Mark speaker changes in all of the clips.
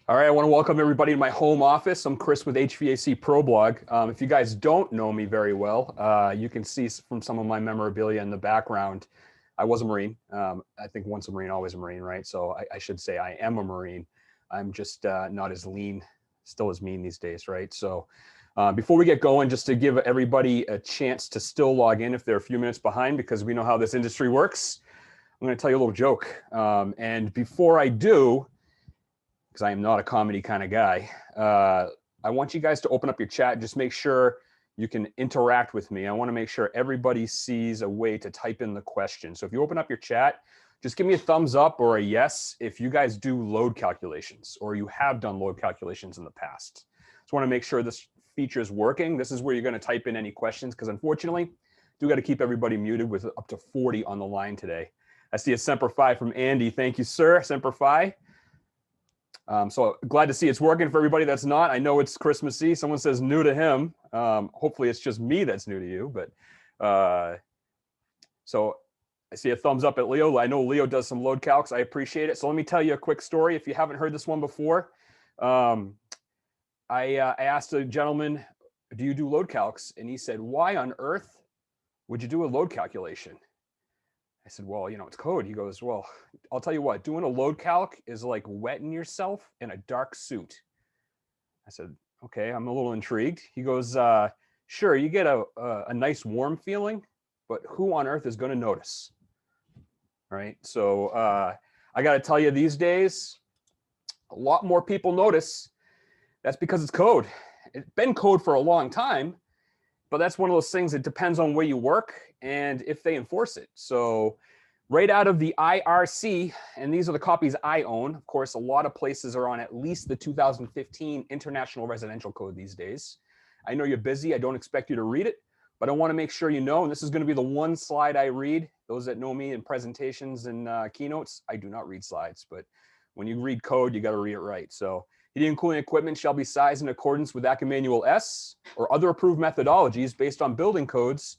Speaker 1: All right, I want to welcome everybody to my home office. I'm Chris with HVAC Pro Blog. If you guys don't know me very well, you can see from some of my memorabilia in the background, I was a Marine. I think once a Marine, always a Marine, right? So I should say I am a Marine. I'm just not as lean, still as mean these days, right? So before we get going, just to give everybody a chance to still log in if they're a few minutes behind, because we know how this industry works, I'm going to tell you a little joke. And before I do, because I am not a comedy kind of guy, I want you guys to open up your chat. Just make sure you can interact with me. I want to make sure everybody sees a way to type in the question. So if you open up your chat, just give me a thumbs up or a yes if you guys do load calculations or you have done load calculations in the past. Just want to make sure this feature is working. This is where you're going to type in any questions, because unfortunately, do got to keep everybody muted with up to 40 on the line today. I see a Semper Fi from Andy. Thank you, sir, Semper Fi. So glad to see it's working for everybody that's not. I know it's Christmassy. Someone says new to him. Hopefully it's just me that's new to you. But so I see a thumbs up at Leo. I know Leo does some load calcs. I appreciate it. So let me tell you a quick story if you haven't heard this one before. I asked a gentleman, do you do load calcs? And he said, why on earth would you do a load calculation? I said, well, you know, it's code. He goes, well, I'll tell you what, doing a load calc is like wetting yourself in a dark suit. I said, okay, I'm a little intrigued. He goes, sure, you get a nice warm feeling, but who on earth is going to notice? Right. So I got to tell you, these days, a lot more people notice. That's because it's code. It's been code for a long time, but that's one of those things that depends on where you work and if they enforce it. So right out of the IRC, and these are the copies I own. Of course, a lot of places are on at least the 2015 International Residential Code these days. I know you're busy. I don't expect you to read it, but I want to make sure you know, and this is going to be the one slide I read. Those that know me in presentations and keynotes, I do not read slides, but when you read code, you got to read it right. So heating and cooling equipment shall be sized in accordance with ACCA Manual S or other approved methodologies based on building codes.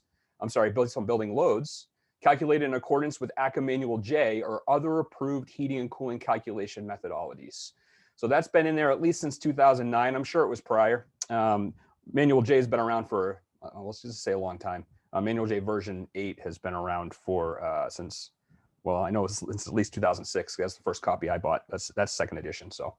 Speaker 1: Based on building loads, calculated in accordance with ACCA Manual J or other approved heating and cooling calculation methodologies. So that's been in there at least since 2009. I'm sure it was prior. Manual J has been around for, let's just say a long time. Manual J version 8 has been around for since, well, I know it's at least 2006. That's the first copy I bought. That's second edition. So,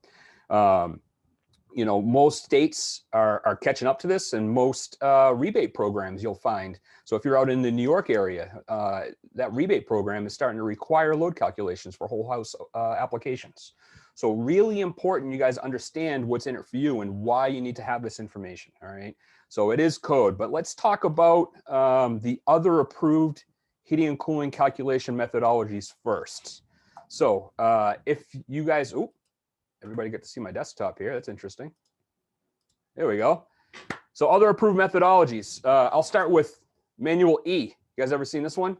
Speaker 1: you know, most states are catching up to this, and most rebate programs you'll find. So if you're out in the New York area, that rebate program is starting to require load calculations for whole house applications. So really important you guys understand what's in it for you and why you need to have this information, all right? So it is code, but let's talk about the other approved heating and cooling calculation methodologies first. So if you guys, everybody get to see my desktop here. That's interesting. There we go. So other approved methodologies. I'll start with Manual E. You guys ever seen this one?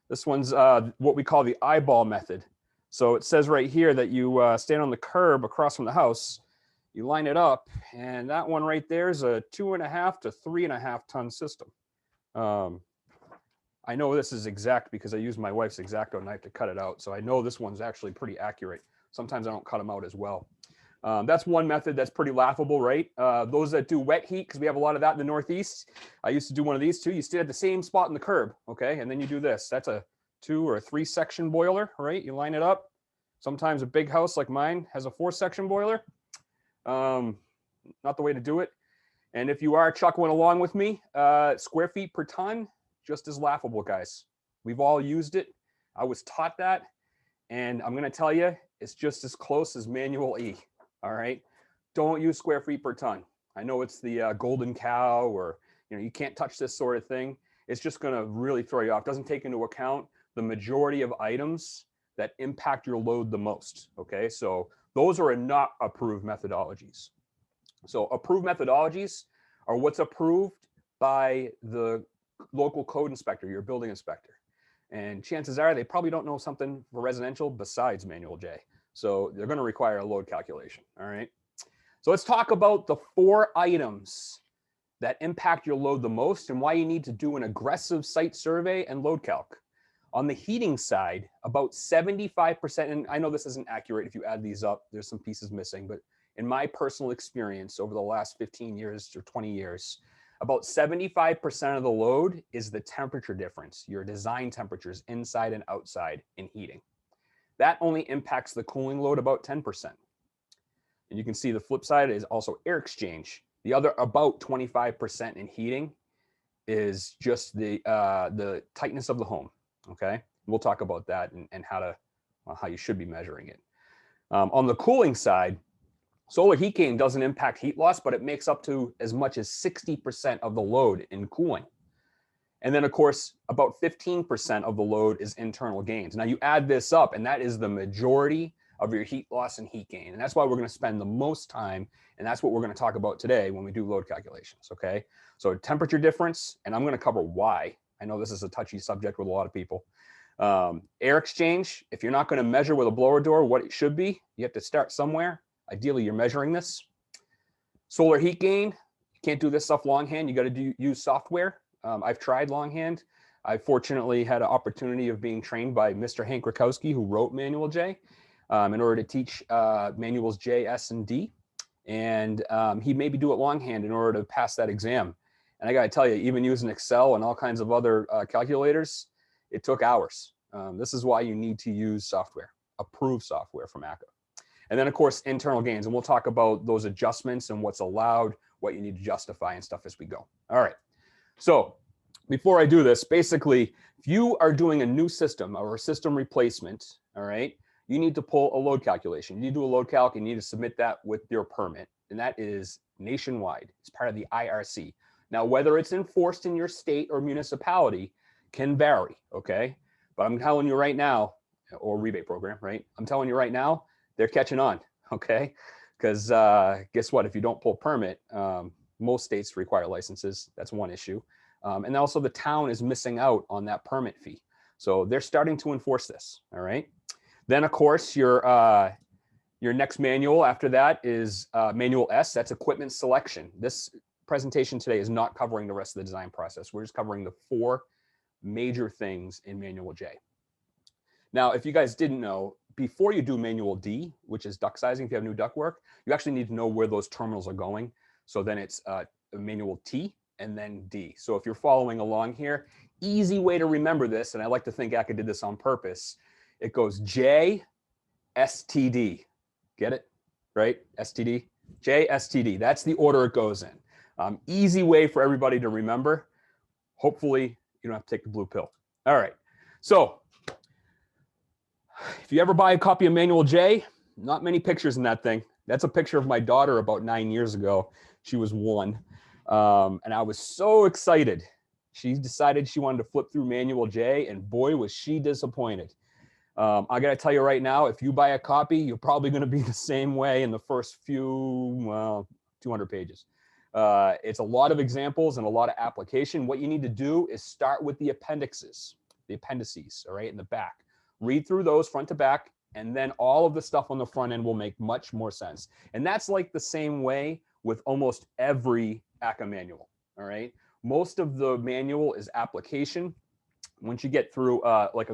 Speaker 1: This one's what we call the eyeball method. So it says right here that you stand on the curb across from the house, you line it up, and that one right there is a 2.5 to 3.5 ton system. I know this is exact because I use my wife's X-Acto knife to cut it out. So I know this one's actually pretty accurate. Sometimes I don't cut them out as well. That's one method that's pretty laughable, right? Those that do wet heat, because we have a lot of that in the Northeast. I used to do one of these too. You stay at the same spot in the curb, okay? And then you do this. That's a 2 or 3 section boiler, right? You line it up. Sometimes a big house like mine has a 4 section boiler. Not the way to do it. And if you are chuckling along with me, square feet per ton, just as laughable, guys. We've all used it. I was taught that. And I'm going to tell you, it's just as close as Manual E. All right. Don't use square feet per ton. I know it's the golden cow, or, you know, you can't touch this sort of thing. It's just going to really throw you off. Doesn't take into account the majority of items that impact your load the most. Okay. So those are not approved methodologies. So approved methodologies are what's approved by the local code inspector, your building inspector. And chances are they probably don't know something for residential besides Manual J. So they're going to require a load calculation. All right. So let's talk about the 4 items that impact your load the most and why you need to do an aggressive site survey and load calc. On the heating side, about 75%, and I know this isn't accurate if you add these up, there's some pieces missing, but in my personal experience over the last 15 years or 20 years, about 75% of the load is the temperature difference, your design temperatures inside and outside in heating. That only impacts the cooling load about 10%. And you can see the flip side is also air exchange. The other about 25% in heating is just the tightness of the home. Okay, we'll talk about that and how you should be measuring it. On the cooling side, solar heat gain doesn't impact heat loss, but it makes up to as much as 60% of the load in cooling. And then, of course, about 15% of the load is internal gains. Now, you add this up, and that is the majority of your heat loss and heat gain. And that's why we're going to spend the most time, and that's what we're going to talk about today when we do load calculations, okay? So temperature difference, and I'm going to cover why. I know this is a touchy subject with a lot of people. Air exchange, if you're not going to measure with a blower door what it should be, you have to start somewhere. Ideally, you're measuring this. Solar heat gain, you can't do this stuff longhand. You got to use software. I've tried longhand. I fortunately had an opportunity of being trained by Mr. Hank Rakowski, who wrote Manual J, in order to teach Manuals J, S, and D. And he made me do it longhand in order to pass that exam. And I got to tell you, even using Excel and all kinds of other calculators, it took hours. This is why you need to use software, approved software from ACCA. And then, of course, internal gains. And we'll talk about those adjustments and what's allowed, what you need to justify and stuff as we go. All right. So before I do this, basically, if you are doing a new system or a system replacement, all right, you need to pull a load calculation. You need to do a load calc and you need to submit that with your permit. And that is nationwide. It's part of the IRC. Now, whether it's enforced in your state or municipality can vary, okay? But I'm telling you right now, or rebate program, right? I'm telling you right now, they're catching on, okay? Because guess what? If you don't pull permit, most states require licenses. That's one issue. And also the town is missing out on that permit fee. So they're starting to enforce this, all right? Then, of course, your next manual after that is Manual S. That's equipment selection. This presentation today is not covering the rest of the design process. We're just covering the 4 major things in Manual J. Now, if you guys didn't know, before you do Manual D, which is duct sizing, if you have new duct work, you actually need to know where those terminals are going. So then it's Manual T and then D. So if you're following along here, easy way to remember this, and I like to think ACCA did this on purpose, it goes J, STD. Get it? Right? STD? J, STD. That's the order it goes in. Easy way for everybody to remember. Hopefully, you don't have to take the blue pill. All right. So if you ever buy a copy of Manual J, not many pictures in that thing. That's a picture of my daughter about 9 years ago. She was 1. And I was so excited. She decided she wanted to flip through Manual J, and boy, was she disappointed. I got to tell you right now, if you buy a copy, you're probably going to be the same way in the first few, well, 200 pages. It's a lot of examples and a lot of application. What you need to do is start with the appendices, all right, in the back. Read through those front to back, and then all of the stuff on the front end will make much more sense. And that's like the same way with almost every ACCA manual, all right? Most of the manual is application. Once you get through like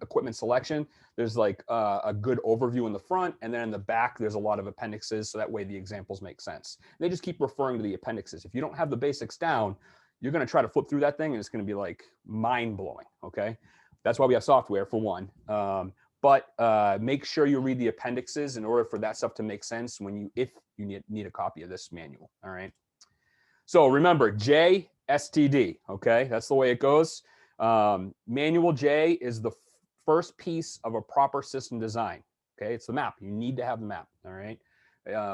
Speaker 1: equipment selection, there's like a good overview in the front, and then in the back, there's a lot of appendixes, so that way the examples make sense. They just keep referring to the appendixes. If you don't have the basics down, you're gonna try to flip through that thing, and it's gonna be like mind-blowing, okay? That's why we have software, for one. But make sure you read the appendixes in order for that stuff to make sense if you need a copy of this manual, all right? So remember, J, STD, okay? That's the way it goes. Manual J is the first piece of a proper system design, okay? It's the map. You need to have the map, all right?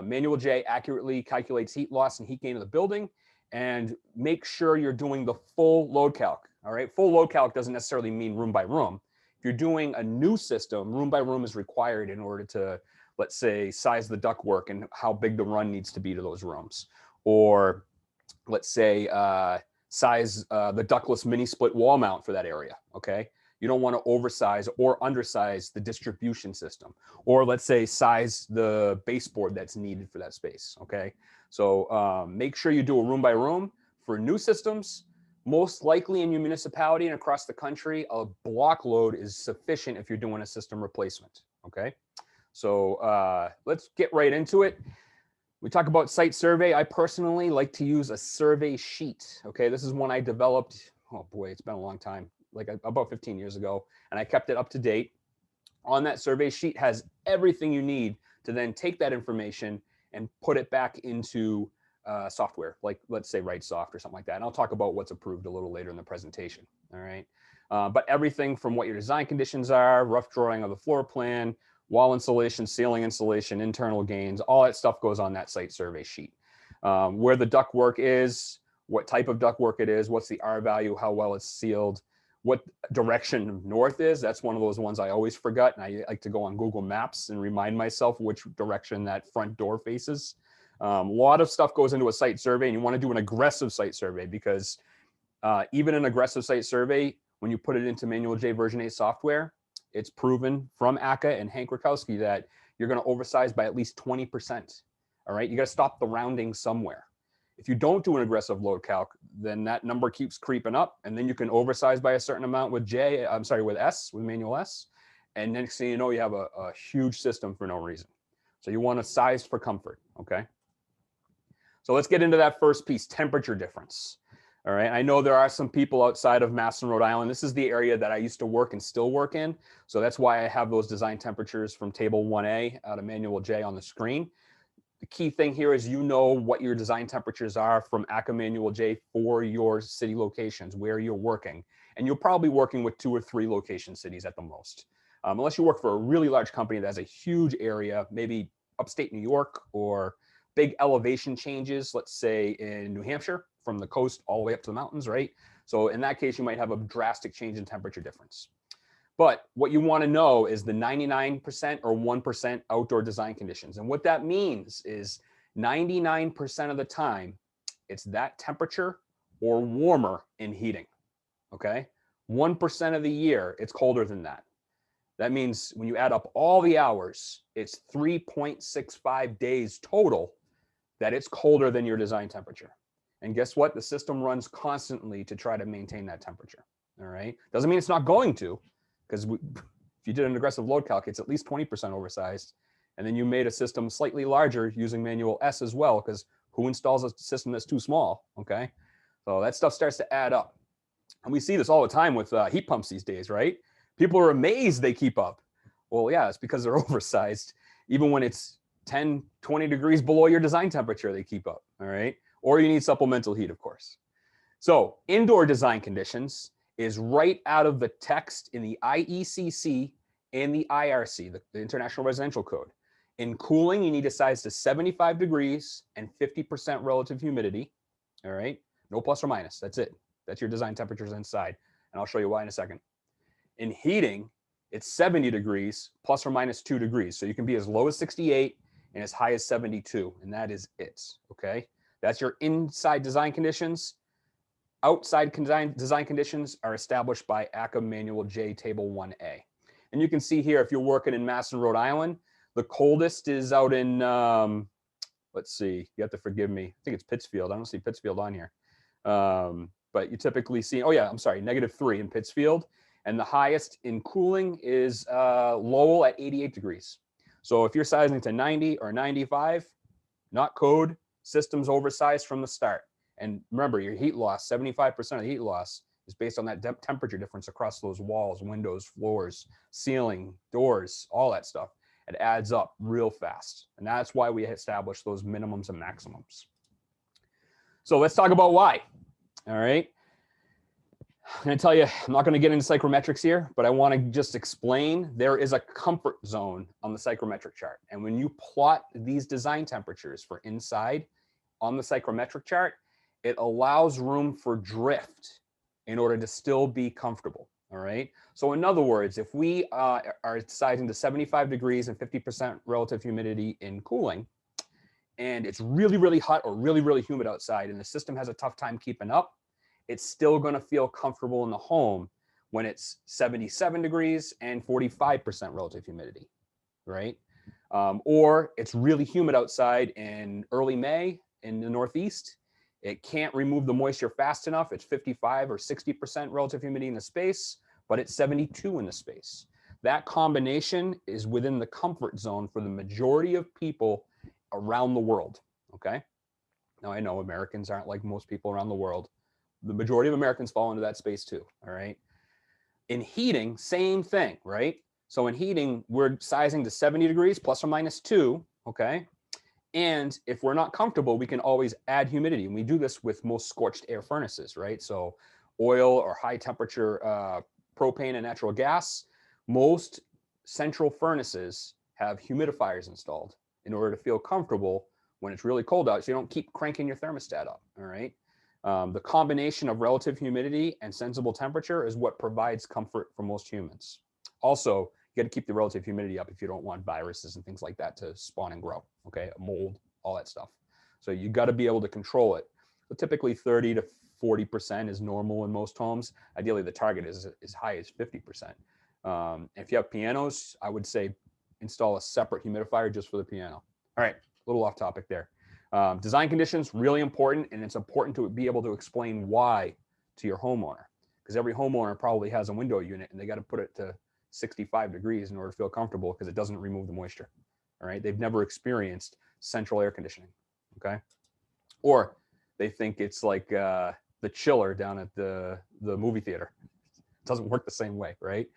Speaker 1: Manual J accurately calculates heat loss and heat gain of the building, and make sure you're doing the full load calc, all right? Full load calc doesn't necessarily mean room by room. If you're doing a new system, room by room is required in order to, let's say, size the ductwork and how big the run needs to be to those rooms. Or let's say size the ductless mini split wall mount for that area, okay? You don't want to oversize or undersize the distribution system. Or let's say size the baseboard that's needed for that space, okay? So make sure you do a room by room. For new systems, most likely in your municipality and across the country, a block load is sufficient if you're doing a system replacement, okay? So let's get right into it. We talk about site survey. I personally like to use a survey sheet. Okay, this is one I developed, oh boy, it's been a long time, like about 15 years ago, and I kept it up to date. On that survey sheet has everything you need to then take that information and put it back into software, like let's say WriteSoft or something like that. And I'll talk about what's approved a little later in the presentation. All right. But everything from what your design conditions are, rough drawing of the floor plan, wall insulation, ceiling insulation, internal gains, all that stuff goes on that site survey sheet. Where the ductwork is, what type of ductwork it is, what's the R value, how well it's sealed, what direction north is. That's one of those ones I always forget. And I like to go on Google Maps and remind myself which direction that front door faces. A lot of stuff goes into a site survey, and you want to do an aggressive site survey because even an aggressive site survey, when you put it into Manual J version 8 software, it's proven from ACCA and Hank Rakowski that you're going to oversize by at least 20%. All right, you got to stop the rounding somewhere. If you don't do an aggressive load calc, then that number keeps creeping up, and then you can oversize by a certain amount with with Manual S, and next thing you know, you have a huge system for no reason. So you want to size for comfort, okay? So let's get into that first piece, temperature difference. All right, I know there are some people outside of Masson, Rhode Island. This is the area that I used to work and still work in. So that's why I have those design temperatures from table 1A out of Manual J on the screen. The key thing here is you know what your design temperatures are from ACCA Manual J for your city locations, where you're working. And you're probably working with 2 or 3 location cities at the most. Unless you work for a really large company that has a huge area, maybe upstate New York, or big elevation changes, let's say in New Hampshire, from the coast all the way up to the mountains, right? So in that case, you might have a drastic change in temperature difference. But what you want to know is the 99% or 1% outdoor design conditions. And what that means is 99% of the time, it's that temperature or warmer in heating, okay? 1% of the year, it's colder than that. That means when you add up all the hours, it's 3.65 days total that it's colder than your design temperature. And guess what? The system runs constantly to try to maintain that temperature, all right? Doesn't mean it's not going to, because if you did an aggressive load calc, it's at least 20% oversized. And then you made a system slightly larger using Manual S as well, because who installs a system that's too small, okay? So that stuff starts to add up. And we see this all the time with heat pumps these days, right? People are amazed they keep up. Well, yeah, it's because they're oversized. Even when it's 10, 20 degrees below your design temperature, they keep up, all right? Or you need supplemental heat, of course. So indoor design conditions is right out of the text in the IECC and the IRC, the International Residential Code. In cooling, you need to size to 75 degrees and 50% relative humidity, all right? No plus or minus, that's it. That's your design temperatures inside, and I'll show you why in a second. In heating, it's 70 degrees plus or minus 2 degrees. So you can be as low as 68 and as high as 72, and that is it, okay? That's your inside design conditions. Outside design conditions are established by ACCA Manual J Table 1A. And you can see here, if you're working in Masson, Rhode Island, the coldest is out in, let's see, you have to forgive me. I think it's Pittsfield. I don't see Pittsfield on here. But you typically see, oh yeah, I'm sorry, -3 in Pittsfield. And the highest in cooling is Lowell at 88 degrees. So if you're sizing to 90 or 95, not code, system's oversized from the start. And remember, your heat loss, 75% of the heat loss is based on that temperature difference across those walls, windows, floors, ceiling, doors, all that stuff. It adds up real fast. And that's why we establish those minimums and maximums. So let's talk about why. All right. I'm going to tell you, I'm not going to get into psychrometrics here, but I want to just explain there is a comfort zone on the psychrometric chart. And when you plot these design temperatures for inside on the psychrometric chart, it allows room for drift in order to still be comfortable, all right? So in other words, if we are sizing to 75 degrees and 50% relative humidity in cooling, and it's really, really hot or really, really humid outside, and the system has a tough time keeping up, it's still gonna feel comfortable in the home when it's 77 degrees and 45% relative humidity, right? Or it's really humid outside in early May in the Northeast. It can't remove the moisture fast enough. It's 55 or 60% relative humidity in the space, but it's 72 in the space. That combination is within the comfort zone for the majority of people around the world, okay? Now I know Americans aren't like most people around the world. The majority of Americans fall into that space too, all right? In heating, same thing, right? So in heating, we're sizing to 70 degrees plus or minus 2, okay? And if we're not comfortable, we can always add humidity. And we do this with most scorched air furnaces, right? So oil or high temperature propane and natural gas, most central furnaces have humidifiers installed in order to feel comfortable when it's really cold out, so you don't keep cranking your thermostat up, all right? The combination of relative humidity and sensible temperature is what provides comfort for most humans. Also, you got to keep the relative humidity up if you don't want viruses and things like that to spawn and grow, okay? Mold, all that stuff. So you got to be able to control it. So typically 30 to 40% is normal in most homes. Ideally, the target is as high as 50%. If you have pianos, I would say install a separate humidifier just for the piano. All right, a little off topic there. Design conditions, really important, and it's important to be able to explain why to your homeowner, because every homeowner probably has a window unit and they got to put it to 65 degrees in order to feel comfortable because it doesn't remove the moisture, all right? They've never experienced central air conditioning, okay? Or they think it's like the chiller down at the movie theater. It doesn't work the same way, right?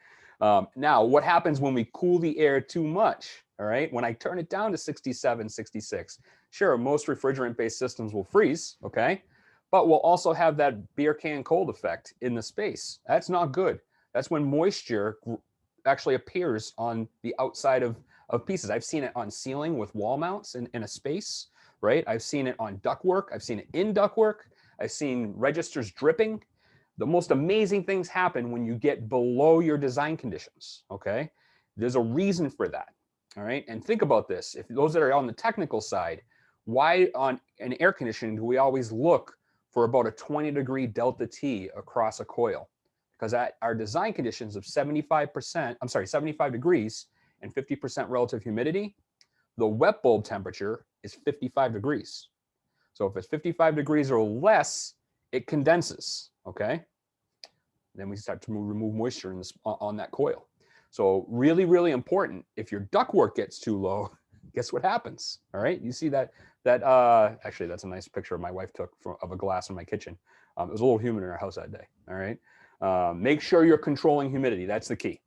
Speaker 1: Now, what happens when we cool the air too much, all right? When I turn it down to 67, 66, sure, most refrigerant-based systems will freeze, okay? But we'll also have that beer can cold effect in the space. That's not good. That's when moisture actually appears on the outside of pieces. I've seen it on ceiling with wall mounts in a space, right? I've seen it on ductwork. I've seen it in ductwork. I've seen registers dripping. The most amazing things happen when you get below your design conditions, okay? There's a reason for that, all right? And think about this. If those that are on the technical side, why on an air conditioning do we always look for about a 20-degree delta T across a coil? Because at our design conditions of 75 degrees and 50% relative humidity, the wet bulb temperature is 55 degrees. So if it's 55 degrees or less, it condenses, okay? Then we start to remove moisture on that coil. So really, really important. If your ductwork gets too low, guess what happens? All right, you see that actually, that's a nice picture my wife took of a glass in my kitchen. It was a little humid in our house that day, all right? Make sure you're controlling humidity. That's the key.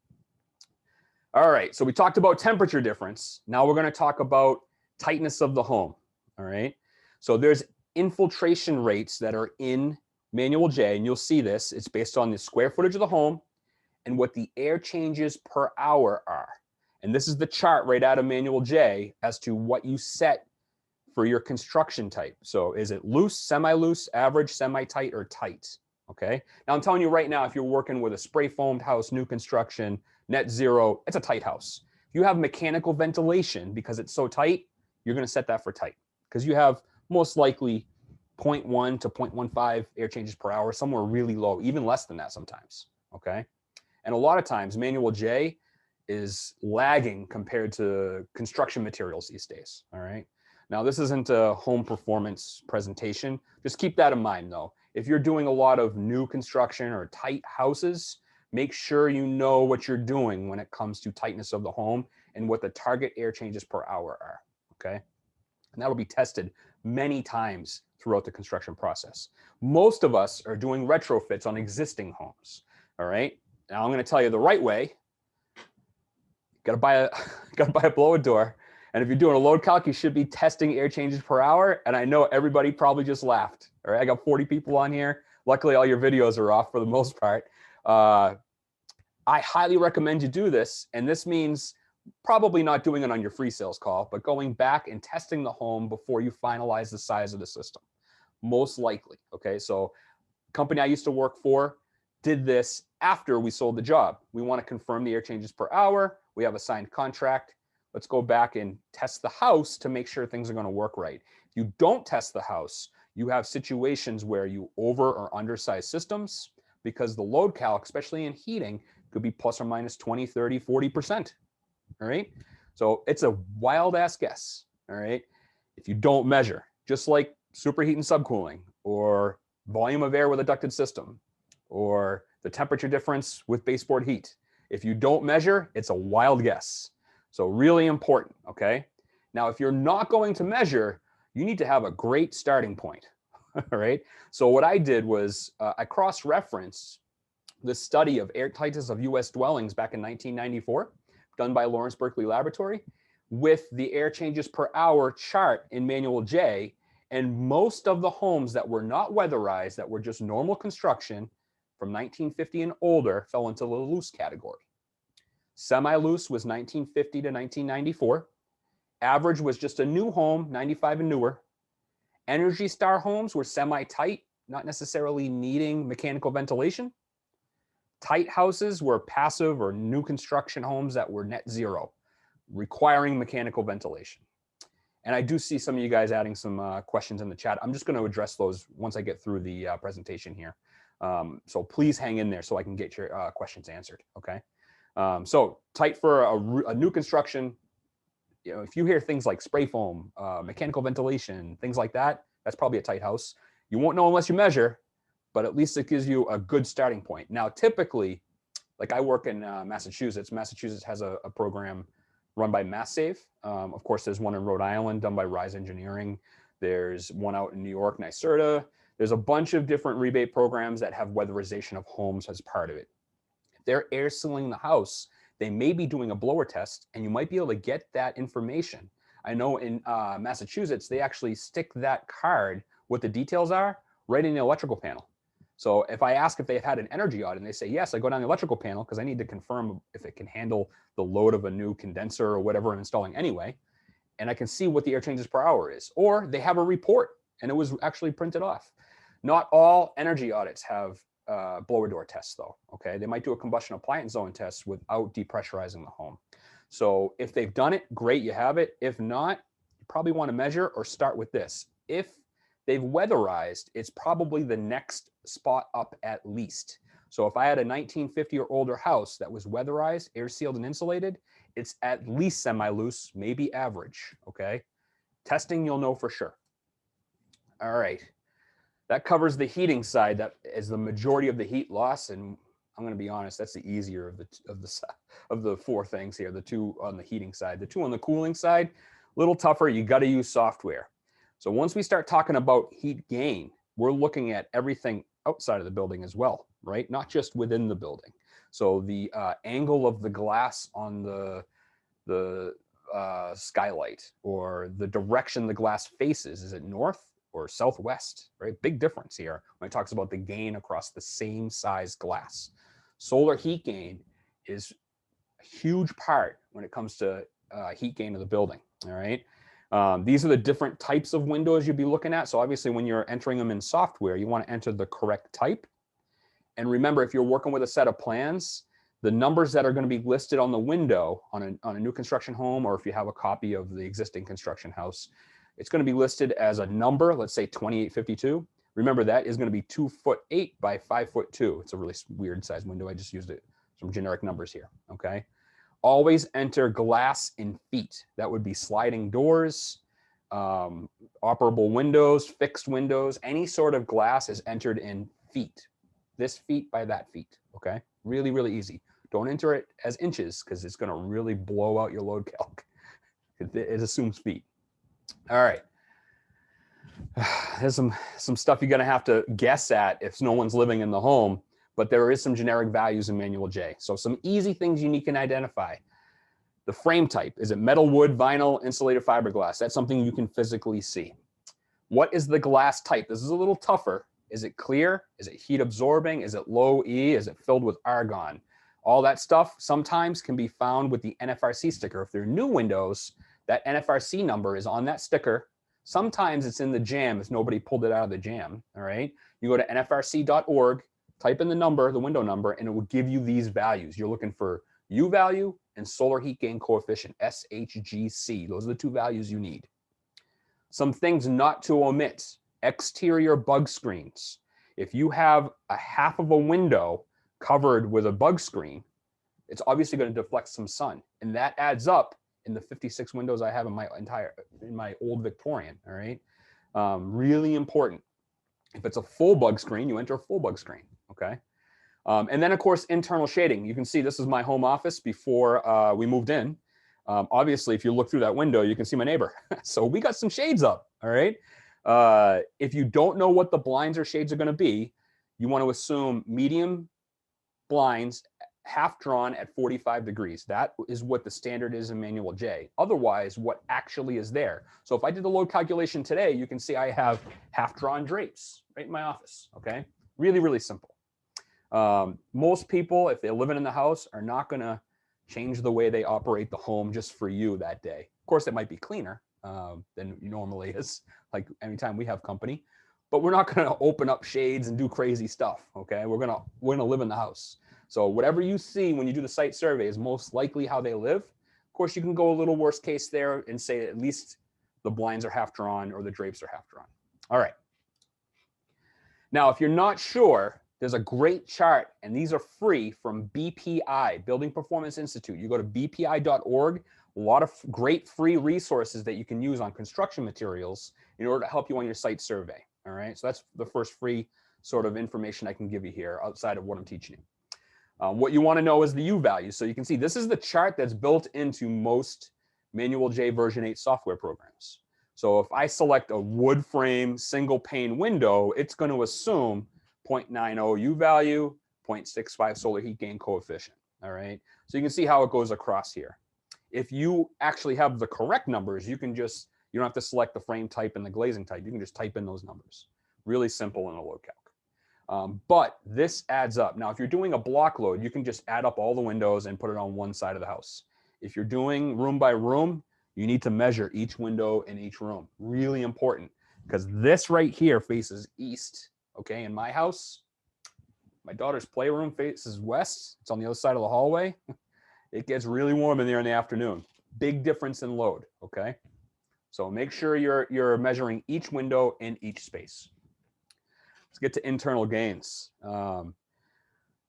Speaker 1: All right, so we talked about temperature difference. Now we're gonna talk about tightness of the home, all right? So there's infiltration rates that are in Manual J, and you'll see this. It's based on the square footage of the home and what the air changes per hour are. And this is the chart right out of Manual J as to what you set for your construction type. So is it loose, semi-loose, average, semi-tight, or tight? Okay. Now I'm telling you right now, if you're working with a spray foamed house, new construction, net zero, it's a tight house. If you have mechanical ventilation because it's so tight, you're going to set that for tight because you have most likely 0.1 to 0.15 air changes per hour, somewhere really low, even less than that sometimes, okay? And a lot of times, Manual J is lagging compared to construction materials these days, all right? Now, this isn't a home performance presentation. Just keep that in mind, though. If you're doing a lot of new construction or tight houses, make sure you know what you're doing when it comes to tightness of the home and what the target air changes per hour are, okay? And that'll be tested many times throughout the construction process. Most of us are doing retrofits on existing homes, all right? Now I'm gonna tell you the right way. Gotta buy a blower door. And if you're doing a load calc, you should be testing air changes per hour. And I know everybody probably just laughed, all right? I got 40 people on here. Luckily, all your videos are off for the most part. I highly recommend you do this. And this means probably not doing it on your free sales call, but going back and testing the home before you finalize the size of the system, most likely, okay? So company I used to work for did this after we sold the job. We want to confirm the air changes per hour. We have a signed contract. Let's go back and test the house to make sure things are going to work right. If you don't test the house, you have situations where you over or undersize systems because the load calc, especially in heating, could be plus or minus 20, 30, 40%. All right. So it's a wild ass guess. All right. If you don't measure, just like superheat and subcooling or volume of air with a ducted system or the temperature difference with baseboard heat. If you don't measure, it's a wild guess. So really important. Okay. Now, if you're not going to measure, you need to have a great starting point. All right. So what I did was I cross-referenced the study of air tightness of US dwellings back in 1994, done by Lawrence Berkeley Laboratory, with the air changes per hour chart in Manual J. And most of the homes that were not weatherized, that were just normal construction from 1950 and older, fell into the loose category. Semi-loose was 1950 to 1994. Average was just a new home, 95 and newer. Energy Star homes were semi-tight, not necessarily needing mechanical ventilation. Tight houses were passive or new construction homes that were net zero, requiring mechanical ventilation. And I do see some of you guys adding some questions in the chat. I'm just going to address those once I get through the presentation here. So please hang in there so I can get your questions answered, okay? So tight for a new construction. You know, if you hear things like spray foam, mechanical ventilation, things like that, that's probably a tight house. You won't know unless you measure, but at least it gives you a good starting point. Now, typically, like I work in Massachusetts. Massachusetts has a program run by MassSave. Of course, there's one in Rhode Island done by Rise Engineering. There's one out in New York, NYSERDA. There's a bunch of different rebate programs that have weatherization of homes as part of it. If they're air sealing the house, they may be doing a blower test, and you might be able to get that information. I know in Massachusetts, they actually stick that card, what the details are, right in the electrical panel. So if I ask if they've had an energy audit and they say, yes, I go down the electrical panel because I need to confirm if it can handle the load of a new condenser or whatever I'm installing anyway, and I can see what the air changes per hour is. Or they have a report and it was actually printed off. Not all energy audits have blower door tests though, okay? They might do a combustion appliance zone test without depressurizing the home. So if they've done it, great, you have it. If not, you probably want to measure or start with this. If they've weatherized, it's probably the next spot up at least. So if I had a 1950 or older house that was weatherized, air sealed and insulated, it's at least semi-loose, maybe average, okay? Testing, you'll know for sure. All right. That covers the heating side. That is the majority of the heat loss, and I'm going to be honest, that's the easier of the four things here. The two on the heating side, the two on the cooling side, a little tougher. You got to use software. So once we start talking about heat gain, we're looking at everything outside of the building as well, right? Not just within the building. So the angle of the glass on the skylight, or the direction the glass faces. Is it north or southwest, right? Big difference here when it talks about the gain across the same size glass. Solar heat gain is a huge part when it comes to heat gain of the building, all right? These are the different types of windows you'd be looking at. So obviously when you're entering them in software, you want to enter the correct type. And remember, if you're working with a set of plans, the numbers that are going to be listed on the window on a new construction home, or if you have a copy of the existing construction house, it's going to be listed as a number, let's say 2852. Remember, that is going to be 2'8" by 5'2". It's a really weird size window. I just used some generic numbers here, okay? Always enter glass in feet. That would be sliding doors, operable windows, fixed windows. Any sort of glass is entered in feet. This feet by that feet, okay? Really, really easy. Don't enter it as inches because it's going to really blow out your load calc. It assumes feet. All right. There's some stuff you're going to have to guess at if no one's living in the home, but there is some generic values in Manual J. So some easy things you can identify. The frame type, is it metal, wood, vinyl, insulated fiberglass? That's something you can physically see. What is the glass type? This is a little tougher. Is it clear? Is it heat absorbing? Is it low E? Is it filled with argon? All that stuff sometimes can be found with the NFRC sticker. If they're new windows, that NFRC number is on that sticker. Sometimes it's in the jam if nobody pulled it out of the jam, all right? You go to nfrc.org, type in the number, the window number, and it will give you these values. You're looking for U value and solar heat gain coefficient, SHGC. Those are the two values you need. Some things not to omit: exterior bug screens. If you have a half of a window covered with a bug screen, it's obviously going to deflect some sun, and that adds up in the 56 windows I have in my old Victorian, all right? Really important. If it's a full bug screen, you enter a full bug screen, okay? And then of course, internal shading. You can see this is my home office before we moved in. Obviously, if you look through that window, you can see my neighbor. So we got some shades up, all right? If you don't know what the blinds or shades are gonna be, you wanna assume medium blinds, half drawn at 45 degrees. That is what the standard is in Manual J. Otherwise, what actually is there. So if I did the load calculation today, you can see I have half drawn drapes right in my office, okay? Really, really simple. Most people, if they're living in the house, are not gonna change the way they operate the home just for you that day. Of course, it might be cleaner than it normally is, like anytime we have company, but we're not gonna open up shades and do crazy stuff, okay? We're gonna live in the house. So whatever you see when you do the site survey is most likely how they live. Of course, you can go a little worst case there and say at least the blinds are half drawn or the drapes are half drawn. All right. Now, if you're not sure, there's a great chart, and these are free from BPI, Building Performance Institute. You go to bpi.org, a lot of great free resources that you can use on construction materials in order to help you on your site survey. All right, so that's the first free sort of information I can give you here outside of what I'm teaching you. What you want to know is the U value. So you can see this is the chart that's built into most Manual J version 8 software programs. So if I select a wood frame single pane window, it's going to assume 0.90 U value, 0.65 solar heat gain coefficient. All right. So you can see how it goes across here. If you actually have the correct numbers, you don't have to select the frame type and the glazing type. You can just type in those numbers. Really simple in a load calc. But this adds up. Now, if you're doing a block load, you can just add up all the windows and put it on one side of the house. If you're doing room by room, you need to measure each window in each room. Really important, because this right here faces east. Okay, in my house, my daughter's playroom faces west. It's on the other side of the hallway. It gets really warm in there in the afternoon. Big difference in load, okay? So make sure you're measuring each window in each space. Let's get to internal gains.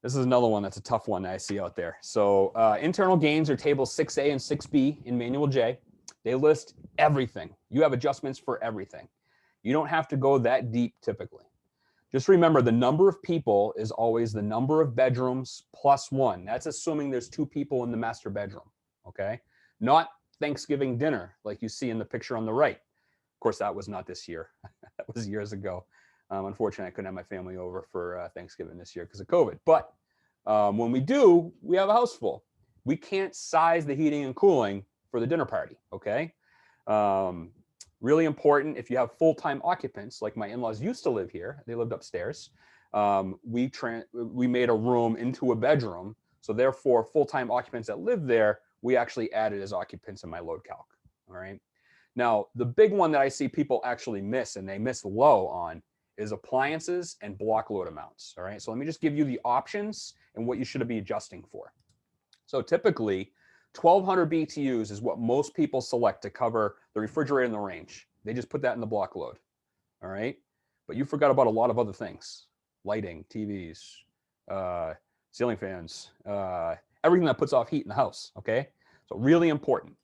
Speaker 1: This is another one that's a tough one that I see out there. So internal gains are tables 6A and 6B in Manual J. They list everything. You have adjustments for everything. You don't have to go that deep typically. Just remember, the number of people is always the number of bedrooms plus one. That's assuming there's 2 people in the master bedroom, okay? Not Thanksgiving dinner like you see in the picture on the right. Of course, that was not this year. That was years ago. Unfortunately, I couldn't have my family over for Thanksgiving this year because of COVID. But when we do, we have a house full. We can't size the heating and cooling for the dinner party, okay? Really important, if you have full-time occupants, like my in-laws used to live here, they lived upstairs, we made a room into a bedroom. So therefore, full-time occupants that live there, we actually added as occupants in my load calc, all right? Now, the big one that I see people actually miss, and they miss low on, is appliances and block load amounts, all right? So let me just give you the options and what you should be adjusting for. So typically, 1,200 BTUs is what most people select to cover the refrigerator and the range. They just put that in the block load, all right? But you forgot about a lot of other things: lighting, TVs, ceiling fans, everything that puts off heat in the house, okay? So really important.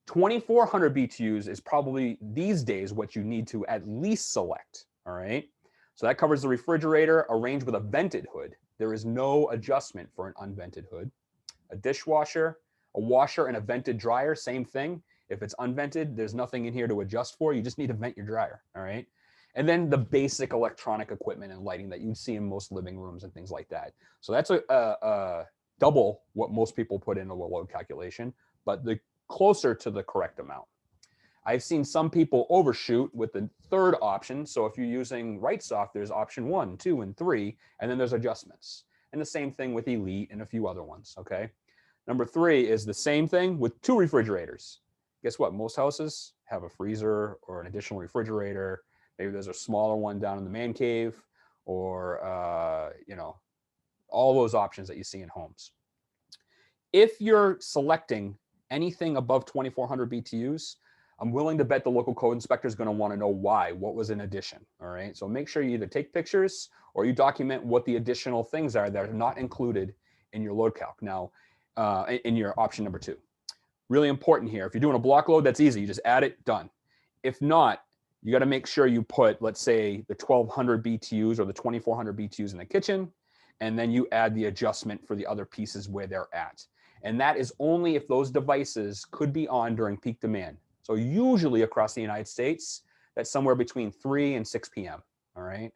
Speaker 1: 2,400 BTUs is probably these days what you need to at least select, all right? So that covers the refrigerator, a range with a vented hood. There is no adjustment for an unvented hood. A dishwasher, a washer, and a vented dryer, same thing. If it's unvented, there's nothing in here to adjust for. You just need to vent your dryer, all right? And then the basic electronic equipment and lighting that you'd see in most living rooms and things like that. So that's a double what most people put into a load calculation, but the closer to the correct amount. I've seen some people overshoot with the third option. So if you're using RightSoft, there's option 1, 2, and 3, and then there's adjustments. And the same thing with Elite and a few other ones, okay? Number 3 is the same thing with 2 refrigerators. Guess what? Most houses have a freezer or an additional refrigerator. Maybe there's a smaller one down in the man cave, or, you know, all those options that you see in homes. If you're selecting anything above 2,400 BTUs, I'm willing to bet the local code inspector is going to want to know why, what was in addition, all right? So make sure you either take pictures or you document what the additional things are that are not included in your load calc. Now, in your option number 2. Really important here. If you're doing a block load, that's easy. You just add it, done. If not, you got to make sure you put, let's say, the 1,200 BTUs or the 2,400 BTUs in the kitchen, and then you add the adjustment for the other pieces where they're at. And that is only if those devices could be on during peak demand. So usually across the United States, that's somewhere between 3 and 6 p.m. All right.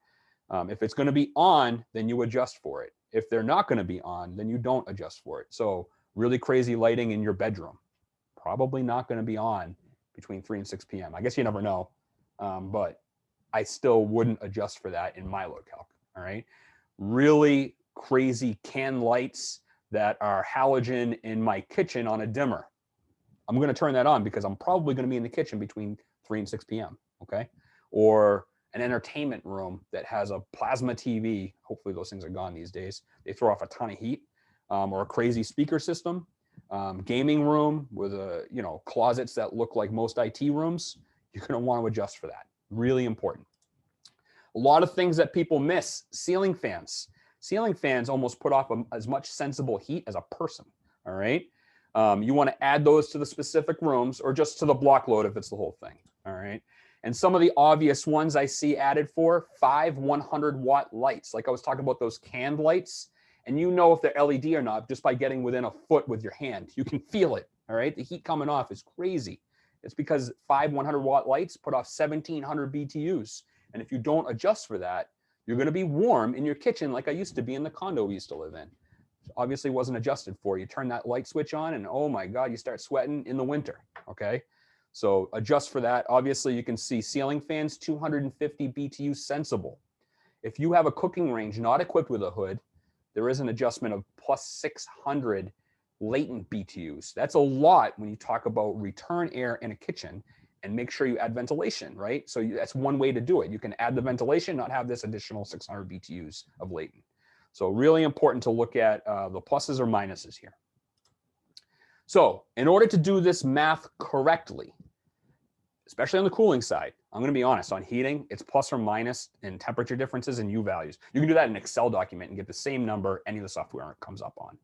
Speaker 1: If it's going to be on, then you adjust for it. If they're not going to be on, then you don't adjust for it. So really crazy lighting in your bedroom, probably not going to be on between 3 and 6 p.m. I guess you never know, but I still wouldn't adjust for that in my load calc. All right. Really crazy can lights that are halogen in my kitchen on a dimmer. I'm going to turn that on because I'm probably going to be in the kitchen between 3 and 6 p.m. Okay. Or an entertainment room that has a plasma TV. Hopefully those things are gone these days. They throw off a ton of heat. Or a crazy speaker system. Gaming room with closets that look like most IT rooms. You're going to want to adjust for that. Really important. A lot of things that people miss: ceiling fans. Ceiling fans almost put off as much sensible heat as a person. All right. You want to add those to the specific rooms or just to the block load if it's the whole thing. All right. And some of the obvious ones I see added for 5 100-watt lights. Like I was talking about those canned lights. And you know if they're LED or not just by getting within a foot with your hand. You can feel it. All right. The heat coming off is crazy. It's because 5 100-watt lights put off 1,700 BTUs. And if you don't adjust for that, you're going to be warm in your kitchen like I used to be in the condo we used to live in. Obviously wasn't adjusted for. You turn that light switch on and oh my God, you start sweating in the winter. Okay. So adjust for that. Obviously you can see ceiling fans, 250 BTU sensible. If you have a cooking range not equipped with a hood, there is an adjustment of plus 600 latent BTUs. That's a lot when you talk about return air in a kitchen, and make sure you add ventilation, right? So that's one way to do it. You can add the ventilation, not have this additional 600 BTUs of latent. So really important to look at the pluses or minuses here. So in order to do this math correctly, especially on the cooling side, I'm going to be honest, on heating, it's plus or minus in temperature differences and U values. You can do that in an Excel document and get the same number any of the software it comes up on.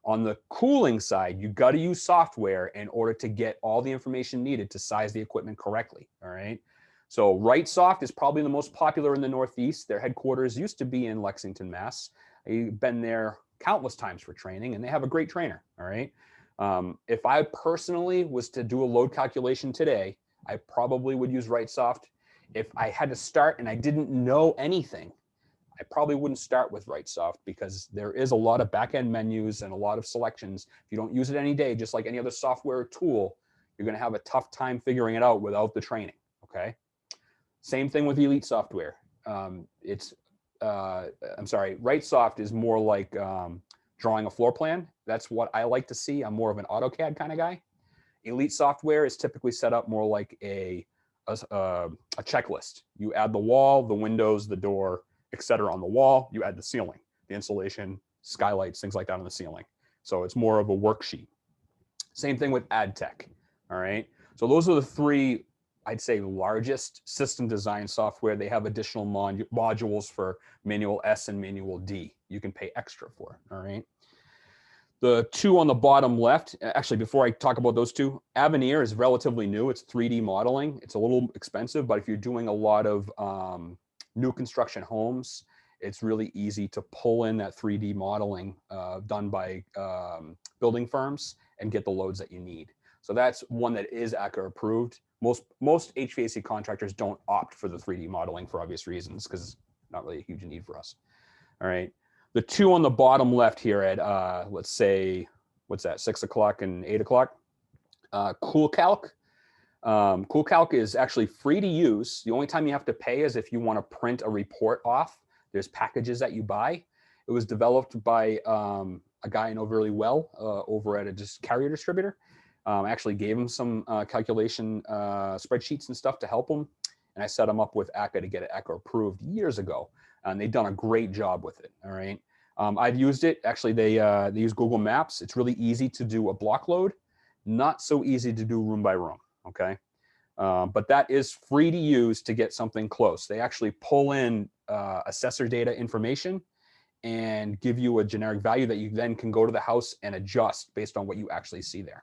Speaker 1: On the cooling side, you got to use software in order to get all the information needed to size the equipment correctly. All right. So RightSoft is probably the most popular in the Northeast. Their headquarters used to be in Lexington, Mass. I've been there countless times for training, and they have a great trainer. All right. If I personally was to do a load calculation today, I probably would use RightSoft. If I had to start and I didn't know anything, I probably wouldn't start with RightSoft because there is a lot of back-end menus and a lot of selections. If you don't use it any day, just like any other software or tool, you're going to have a tough time figuring it out without the training. Okay. Same thing with Elite software. RightSoft is more like drawing a floor plan. That's what I like to see. I'm more of an AutoCAD kind of guy. Elite software is typically set up more like a checklist. You add the wall, the windows, the door, etc. on the wall. You add the ceiling, the insulation, skylights, things like that on the ceiling. So it's more of a worksheet. Same thing with AdTech. All right. So those are the three, I'd say, largest system design software. They have additional modules for Manual S and Manual D. You can pay extra for. All right. The two on the bottom left, actually, before I talk about those two, Avenir is relatively new. It's 3D modeling. It's a little expensive, but if you're doing a lot of new construction homes, it's really easy to pull in that 3D modeling done by building firms and get the loads that you need. So that's one that is ACCA approved. Most HVAC contractors don't opt for the 3D modeling for obvious reasons because it's not really a huge need for us. All right. The two on the bottom left here at, let's say, what's that, 6 o'clock and 8 o'clock? CoolCalc. CoolCalc is actually free to use. The only time you have to pay is if you want to print a report off. There's packages that you buy. It was developed by a guy I know really well over at a carrier distributor. I actually gave him some calculation spreadsheets and stuff to help him. And I set him up with ACCA to get it ACCA approved years ago. And they've done a great job with it. All right. I've used it. Actually, they use Google Maps. It's really easy to do a block load, not so easy to do room by room. Okay. But that is free to use to get something close. They actually pull in assessor data information and give you a generic value that you then can go to the house and adjust based on what you actually see there.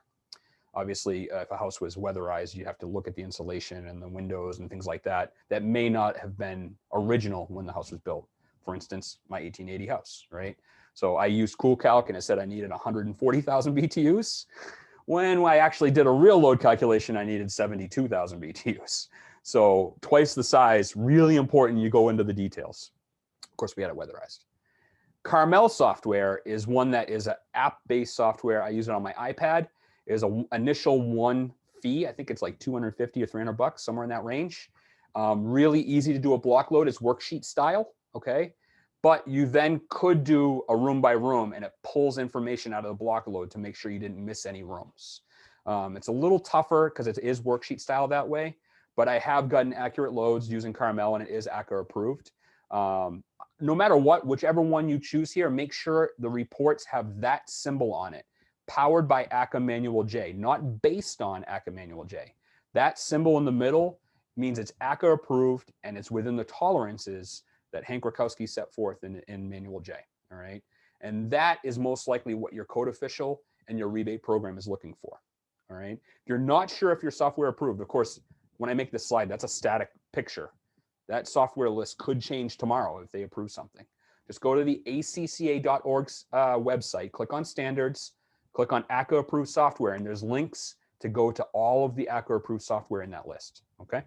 Speaker 1: Obviously, if a house was weatherized, you have to look at the insulation and the windows and things like that that may not have been original when the house was built. For instance, my 1880 house, right? So I used CoolCalc and it said I needed 140,000 BTUs. When I actually did a real load calculation, I needed 72,000 BTUs. So twice the size, really important you go into the details. Of course, we had it weatherized. Carmel software is one that is an app-based software. I use it on my iPad. It is an initial one fee. I think it's like 250 or 300 bucks, somewhere in that range. Really easy to do a block load. It's worksheet style, okay? But you then could do a room by room and it pulls information out of the block load to make sure you didn't miss any rooms. It's a little tougher because it is worksheet style that way, but I have gotten accurate loads using Carmel and it is ACCA approved. No matter what, whichever one you choose here, make sure the reports have that symbol on it, powered by ACCA Manual J, not based on ACCA Manual J. That symbol in the middle means it's ACCA approved and it's within the tolerances that Hank Rakowski set forth in Manual J, all right? And that is most likely what your code official and your rebate program is looking for, all right? If you're not sure if your software approved, of course, when I make this slide, that's a static picture. That software list could change tomorrow if they approve something. Just go to the acca.org website, click on standards, click on ACCA approved software, and there's links to go to all of the ACCA approved software in that list, okay?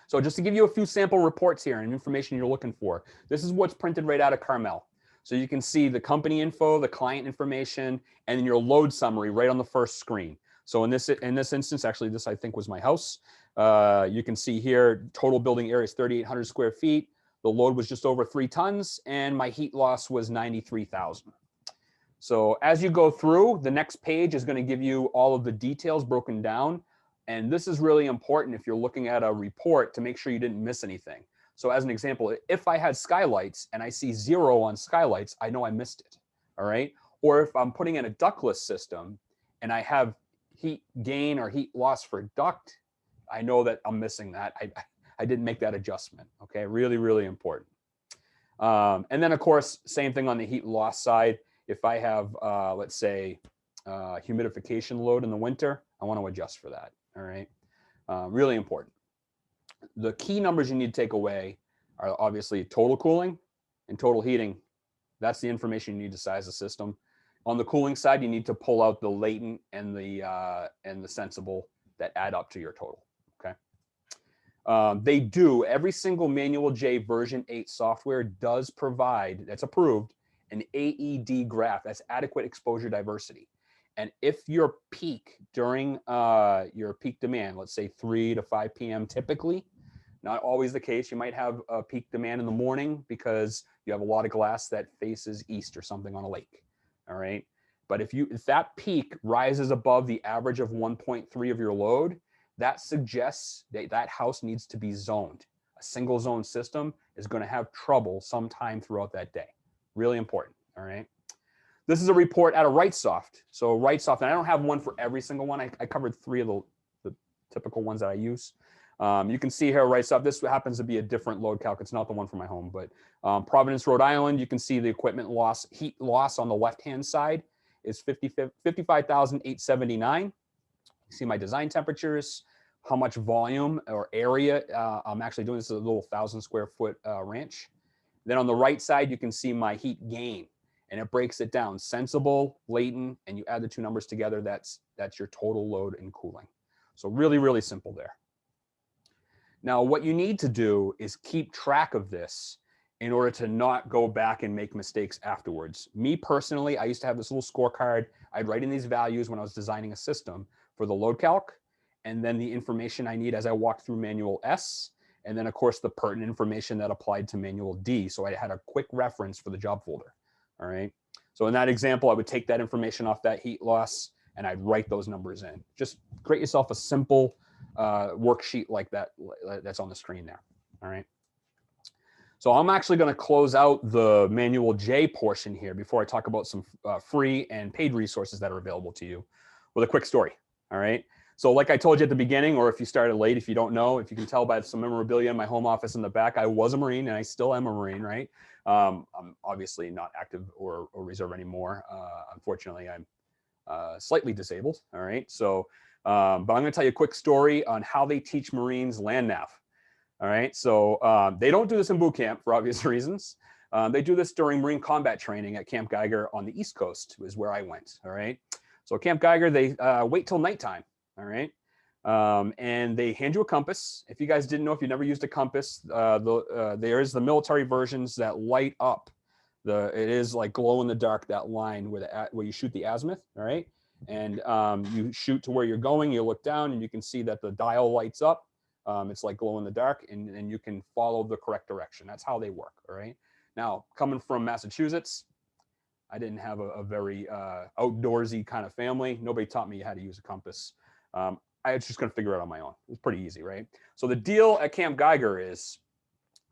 Speaker 1: So just to give you a few sample reports here and information you're looking for, this is what's printed right out of Carmel. So you can see the company info, the client information, and then your load summary right on the first screen. So in this instance, actually this I think was my house. You can see here, total building area is 3,800 square feet. The load was just over 3 tons and my heat loss was 93,000. So as you go through, the next page is going to give you all of the details broken down. And this is really important if you're looking at a report to make sure you didn't miss anything. So as an example, if I had skylights and I see 0 on skylights, I know I missed it, all right? Or if I'm putting in a ductless system and I have heat gain or heat loss for duct, I know that I'm missing that. I didn't make that adjustment, okay? Really, really important. And then of course, same thing on the heat loss side. If I have, let's say, humidification load in the winter, I want to adjust for that. All right, really important. The key numbers you need to take away are obviously total cooling and total heating. That's the information you need to size the system. On the cooling side, you need to pull out the latent and the sensible that add up to your total. Okay. They do, every single Manual J version 8 software does provide, that's approved, an AED graph, that's adequate exposure diversity. And if your peak during your peak demand, let's say 3 to 5 p.m. typically, not always the case, you might have a peak demand in the morning because you have a lot of glass that faces east or something on a lake, all right? But if that peak rises above the average of 1.3 of your load, that suggests that that house needs to be zoned. A single zone system is going to have trouble sometime throughout that day. Really important, all right? This is a report out of RightSoft. So RightSoft, and I don't have one for every single one. I covered 3 of the typical ones that I use. You can see here RightSoft. This happens to be a different load calc. It's not the one for my home, but Providence, Rhode Island, you can see the equipment loss, heat loss on the left-hand side is 55,879. You see my design temperatures, how much volume or area I'm actually doing. This is a little 1,000 square foot ranch. Then on the right side, you can see my heat gain. And it breaks it down, sensible, latent, and you add the 2 numbers together, that's your total load and cooling. So really, really simple there. Now, what you need to do is keep track of this in order to not go back and make mistakes afterwards. Me personally, I used to have this little scorecard. I'd write in these values when I was designing a system for the load calc, and then the information I need as I walked through Manual S, and then of course the pertinent information that applied to Manual D. So I had a quick reference for the job folder. All right. So in that example, I would take that information off that heat loss and I'd write those numbers in. Just create yourself a simple worksheet like that that's on the screen there. All right. So I'm actually going to close out the Manual J portion here before I talk about some free and paid resources that are available to you with a quick story. All right. So like I told you at the beginning, or if you started late, if you don't know, if you can tell by some memorabilia in my home office in the back, I was a Marine and I still am a Marine, right? I'm obviously not active or reserve anymore. Unfortunately, I'm slightly disabled, all right? So, but I'm gonna tell you a quick story on how they teach Marines land nav, all right? So they don't do this in boot camp for obvious reasons, They do this during Marine combat training at Camp Geiger on the East Coast is where I went, all right? So Camp Geiger, they wait till nighttime, all right? And they hand you a compass. If you guys didn't know, if you never used a compass, there is the military versions that light up. It is like glow in the dark, that line where you shoot the azimuth, all right? And you shoot to where you're going, you look down and you can see that the dial lights up. It's like glow in the dark, and you can follow the correct direction. That's how they work, all right? Now, coming from Massachusetts, I didn't have a very outdoorsy kind of family. Nobody taught me how to use a compass. I was just going to figure it out on my own. It was pretty easy, right? So the deal at Camp Geiger is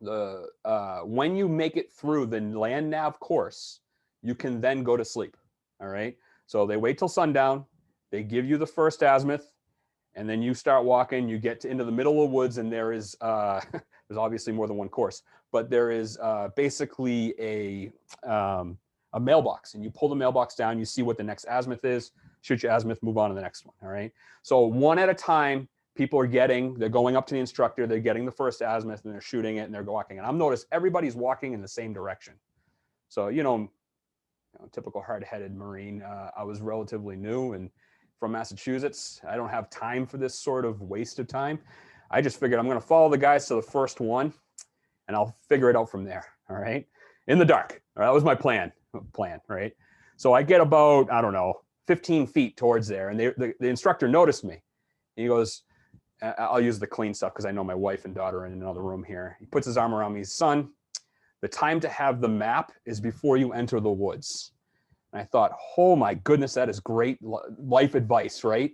Speaker 1: when you make it through the land nav course, you can then go to sleep, all right? So they wait till sundown. They give you the first azimuth, and then you start walking. You get into the middle of the woods, and there is there's obviously more than one course, but there is basically a mailbox, and you pull the mailbox down. You see what the next azimuth is. Shoot your azimuth, move on to the next one, all right? So one at a time, people are they're going up to the instructor, they're getting the first azimuth, and they're shooting it, and they're walking. And I've noticed everybody's walking in the same direction. So, typical hard-headed Marine. I was relatively new and from Massachusetts. I don't have time for this sort of waste of time. I just figured I'm going to follow the guys to the first one, and I'll figure it out from there, all right? In the dark. All right, that was my plan, right? So I get about, I don't know, 15 feet towards there, and the instructor noticed me. He goes, I'll use the clean stuff because I know my wife and daughter are in another room here. He puts his arm around me. Son, the time to have the map is before you enter the woods. And I thought, oh my goodness, that is great life advice, right?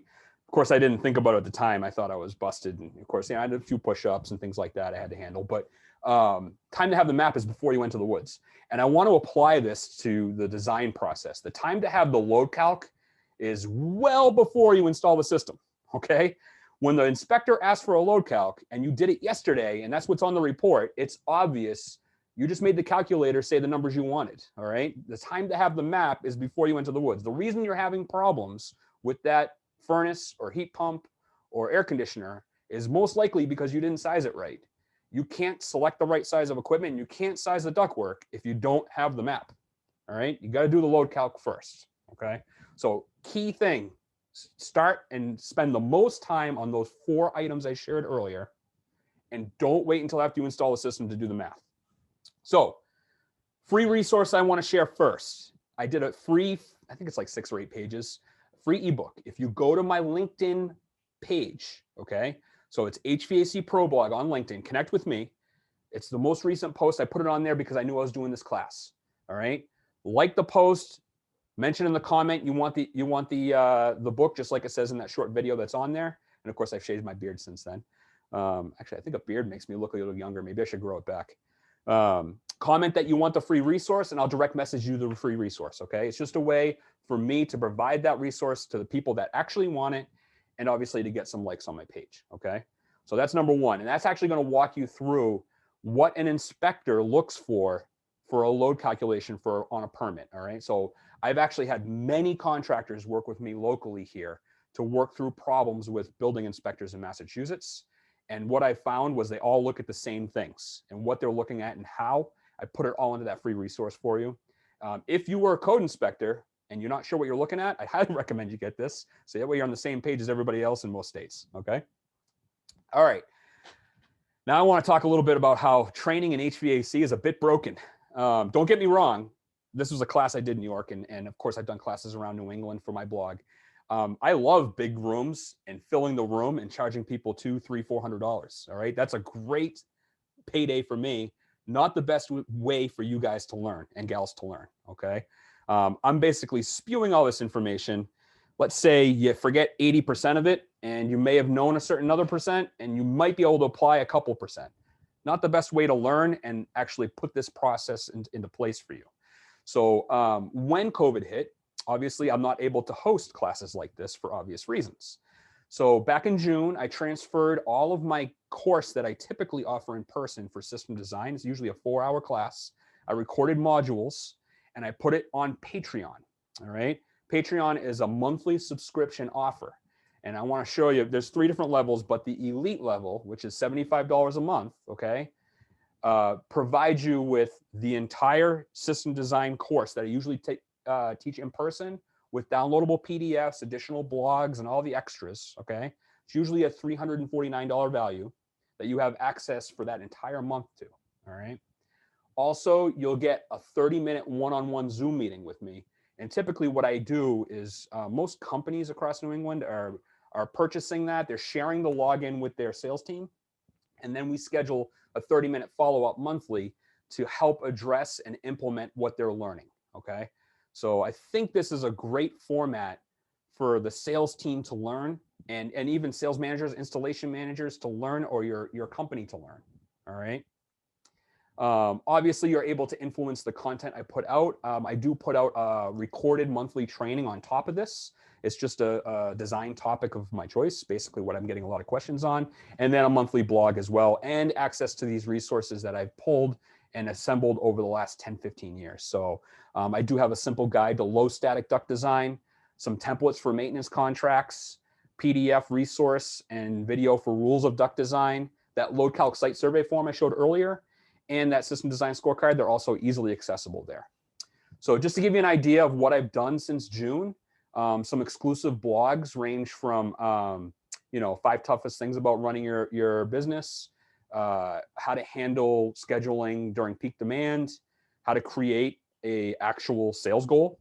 Speaker 1: Of course, I didn't think about it at the time. I thought I was busted. And of course, I had a few push-ups and things like that I had to handle. But time to have the map is before you enter the woods. And I want to apply this to the design process. The time to have the load calc is well before you install the system, okay? When the inspector asks for a load calc and you did it yesterday, and that's what's on the report, it's obvious you just made the calculator say the numbers you wanted, all right? The time to have the map is before you enter the woods. The reason you're having problems with that furnace or heat pump or air conditioner is most likely because you didn't size it right. You can't select the right size of equipment, and you can't size the ductwork if you don't have the map, all right? You got to do the load calc first, okay? So key thing, start and spend the most time on those 4 items I shared earlier, and don't wait until after you install the system to do the math. So free resource I want to share first. I did a free, I think it's like 6 or 8 pages, free ebook. If you go to my LinkedIn page, okay? So it's HVAC Pro Blog on LinkedIn. Connect with me. It's the most recent post. I put it on there because I knew I was doing this class, all right? Like the post. Mention in the comment you want the book, just like it says in that short video that's on there. And of course, I've shaved my beard since then. Actually, I think a beard makes me look a little younger. Maybe I should grow it back. Comment that you want the free resource, and I'll direct message you the free resource, okay? It's just a way for me to provide that resource to the people that actually want it, and obviously to get some likes on my page, okay? So that's number one. And that's actually going to walk you through what an inspector looks for a load calculation on a permit, all right? So I've actually had many contractors work with me locally here to work through problems with building inspectors in Massachusetts. And what I found was they all look at the same things, and what they're looking at and how. I put it all into that free resource for you. If you were a code inspector and you're not sure what you're looking at, I highly recommend you get this. So that way you're on the same page as everybody else in most states, okay? All right. Now I want to talk a little bit about how training in HVAC is a bit broken. Don't get me wrong. This was a class I did in New York, and of course I've done classes around New England for my blog. I love big rooms and filling the room and charging people $200, $300, $400. All right, that's a great payday for me. Not the best way for you guys to learn and gals to learn. Okay, I'm basically spewing all this information. Let's say you forget 80% of it, and you may have known a certain other percent, and you might be able to apply a couple percent. Not the best way to learn and actually put this process into place for you. So when COVID hit, obviously I'm not able to host classes like this for obvious reasons. So back in June, I transferred all of my course that I typically offer in person for system design. It's usually a 4-hour class. I recorded modules and I put it on Patreon, all right? Patreon is a monthly subscription offer. And I want to show you, there's 3 different levels, but the elite level, which is $75 a month, okay? provide you with the entire system design course that I usually teach in person, with downloadable PDFs, additional blogs, and all the extras, okay? It's usually a $349 value that you have access for that entire month to, all right? Also, you'll get a 30-minute one-on-one Zoom meeting with me. And typically what I do is most companies across New England are purchasing that. They're sharing the login with their sales team. And then we schedule a 30-minute follow-up monthly to help address and implement what they're learning, okay? So I think this is a great format for the sales team to learn, and even sales managers, installation managers to learn, or your company to learn, all right? Obviously, you're able to influence the content I put out. I do put out a recorded monthly training on top of this. It's just a design topic of my choice, basically what I'm getting a lot of questions on, and then a monthly blog as well, and access to these resources that I've pulled and assembled over the last 10, 15 years. So I do have a simple guide to low static duct design, some templates for maintenance contracts, PDF resource and video for rules of duct design, that load calc site survey form I showed earlier, and that system design scorecard. They're also easily accessible there. So just to give you an idea of what I've done since June, some exclusive blogs range from, 5 toughest things about running your business, how to handle scheduling during peak demand, how to create a actual sales goal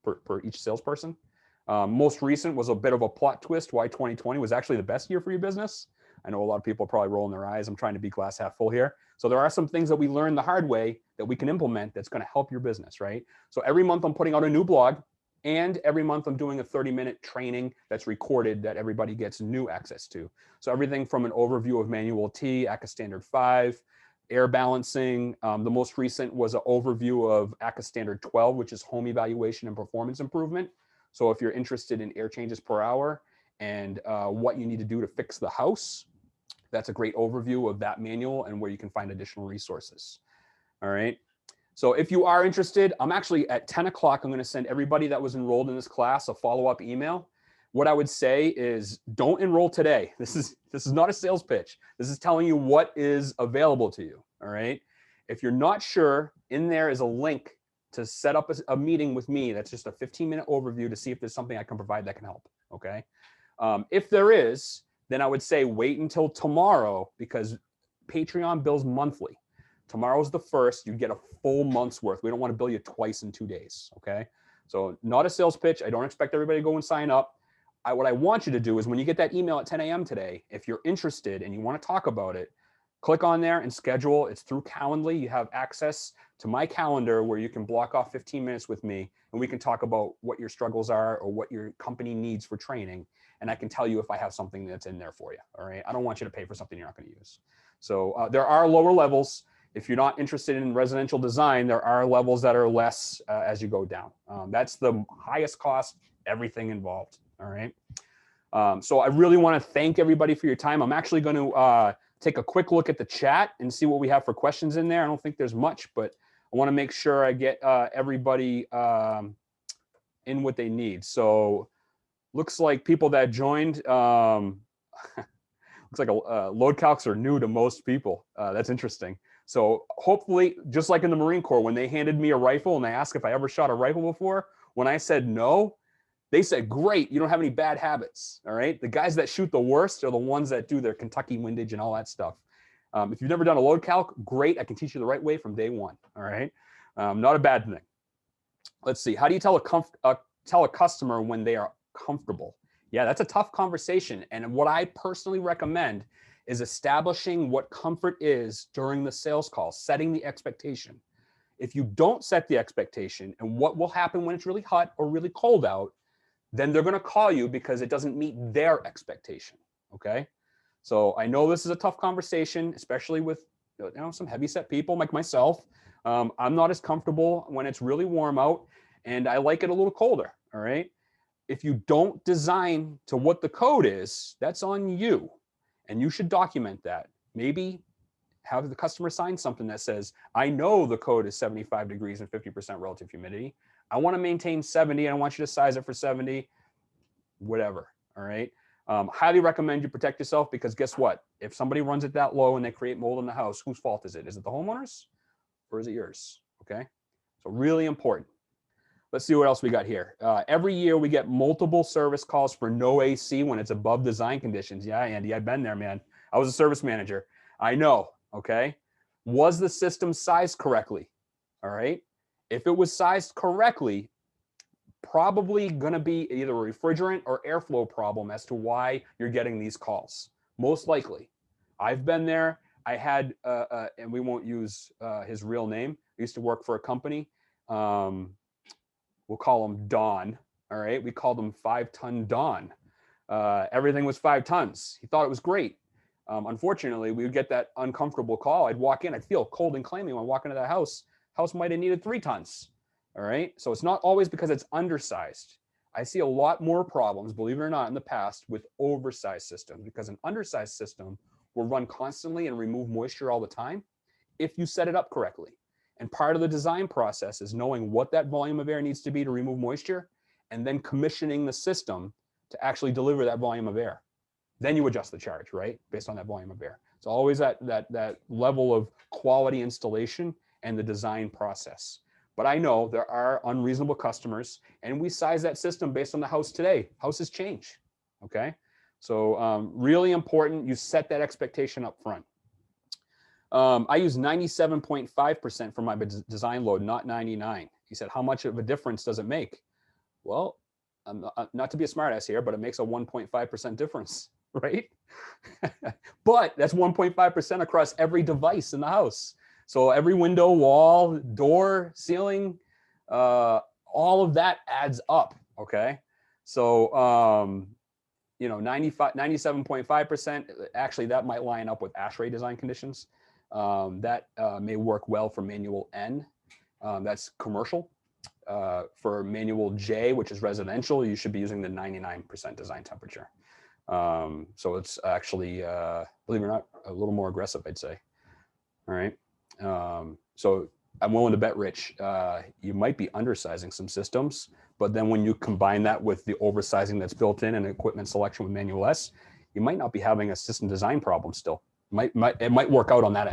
Speaker 1: per each salesperson. Most recent was a bit of a plot twist, why 2020 was actually the best year for your business. I know a lot of people are probably rolling their eyes. I'm trying to be glass half full here. So there are some things that we learned the hard way that we can implement that's going to help your business, right? So every month I'm putting out a new blog, and every month I'm doing a 30-minute training that's recorded that everybody gets new access to. So everything from an overview of Manual T, ACCA Standard 5, air balancing. The most recent was an overview of ACCA Standard 12, which is home evaluation and performance improvement. So if you're interested in air changes per hour and what you need to do to fix the house, that's a great overview of that manual and where you can find additional resources. All right. So if you are interested, I'm actually at 10 o'clock, I'm going to send everybody that was enrolled in this class a follow-up email. What I would say is don't enroll today. This is not a sales pitch. This is telling you what is available to you. All right. If you're not sure, in there is a link to set up a meeting with me. That's just a 15-minute overview to see if there's something I can provide that can help. Okay. If there is, then I would say wait until tomorrow, because Patreon bills monthly. Tomorrow's the 1st. You get a full month's worth. We don't want to bill you twice in 2 days. Okay. So not a sales pitch. I don't expect everybody to go and sign up. What I want you to do is when you get that email at 10 a.m. today, if you're interested and you want to talk about it, click on there and schedule. It's through Calendly. You have access to my calendar where you can block off 15 minutes with me, and we can talk about what your struggles are or what your company needs for training. And I can tell you if I have something that's in there for you. All right. I don't want you to pay for something you're not going to use. So there are lower levels. If you're not interested in residential design, there are levels that are less as you go down. That's the highest cost, everything involved. All right. So I really want to thank everybody for your time. I'm actually going to take a quick look at the chat and see what we have for questions in there. I don't think there's much, but I want to make sure I get everybody in what they need. So looks like people that joined, looks like load calcs are new to most people. That's interesting. So hopefully, just like in the Marine Corps, when they handed me a rifle and they asked if I ever shot a rifle before, when I said no, they said, great, you don't have any bad habits. All right. The guys that shoot the worst are the ones that do their Kentucky windage and all that stuff. If you've never done a load calc, great. I can teach you the right way from day one. All right. Not a bad thing. Let's see. How do you tell a customer when they are comfortable? Yeah, that's a tough conversation. And what I personally recommend is establishing what comfort is during the sales call, setting the expectation. If you don't set the expectation, and what will happen when it's really hot or really cold out, then they're going to call you because it doesn't meet their expectation. Okay. So I know this is a tough conversation, especially with some heavyset people like myself. I'm not as comfortable when it's really warm out, and I like it a little colder. All right. If you don't design to what the code is, that's on you, and you should document that. Maybe have the customer sign something that says, I know the code is 75 degrees and 50% relative humidity. I want to maintain 70. I want you to size it for 70, whatever. All right. Highly recommend you protect yourself, because guess what? If somebody runs it that low and they create mold in the house, whose fault is it? Is it the homeowner's or is it yours? Okay. So really important. Let's see what else we got here. Every year we get multiple service calls for no AC when it's above design conditions. Yeah, Andy, I've been there, man. I was a service manager. I know, okay? Was the system sized correctly? All right. If it was sized correctly, probably going to be either a refrigerant or airflow problem as to why you're getting these calls. Most likely. I've been there. I had, and we won't use his real name. I used to work for a company. We'll call him Don. All right. We called him 5-ton Don. Everything was 5 tons. He thought it was great. Unfortunately, we would get that uncomfortable call. I'd walk in, I'd feel cold and clammy when I walk into that house. House might have needed 3 tons. All right. So it's not always because it's undersized. I see a lot more problems, believe it or not, in the past with oversized systems, because an undersized system will run constantly and remove moisture all the time if you set it up correctly. And part of the design process is knowing what that volume of air needs to be to remove moisture, and then commissioning the system to actually deliver that volume of air. Then you adjust the charge, right? Based on that volume of air. It's always that level of quality installation and the design process. But I know there are unreasonable customers, and we size that system based on the house today. Houses change, okay? So really important, you set that expectation up front. I use 97.5% for my design load, not 99. He said, how much of a difference does it make? Well, not to be a smartass here, but it makes a 1.5% difference, right? But that's 1.5% across every device in the house. So every window, wall, door, ceiling, all of that adds up, okay? So, you know, 97.5%, actually that might line up with ASHRAE design conditions. That may work well for Manual N, that's commercial. For Manual J, which is residential, you should be using the 99% design temperature. So it's actually, believe it or not, a little more aggressive, I'd say. All right. So I'm willing to bet, Rich, you might be undersizing some systems, but then when you combine that with the oversizing that's built in and equipment selection with Manual S, you might not be having a system design problem still. It might work out on that end.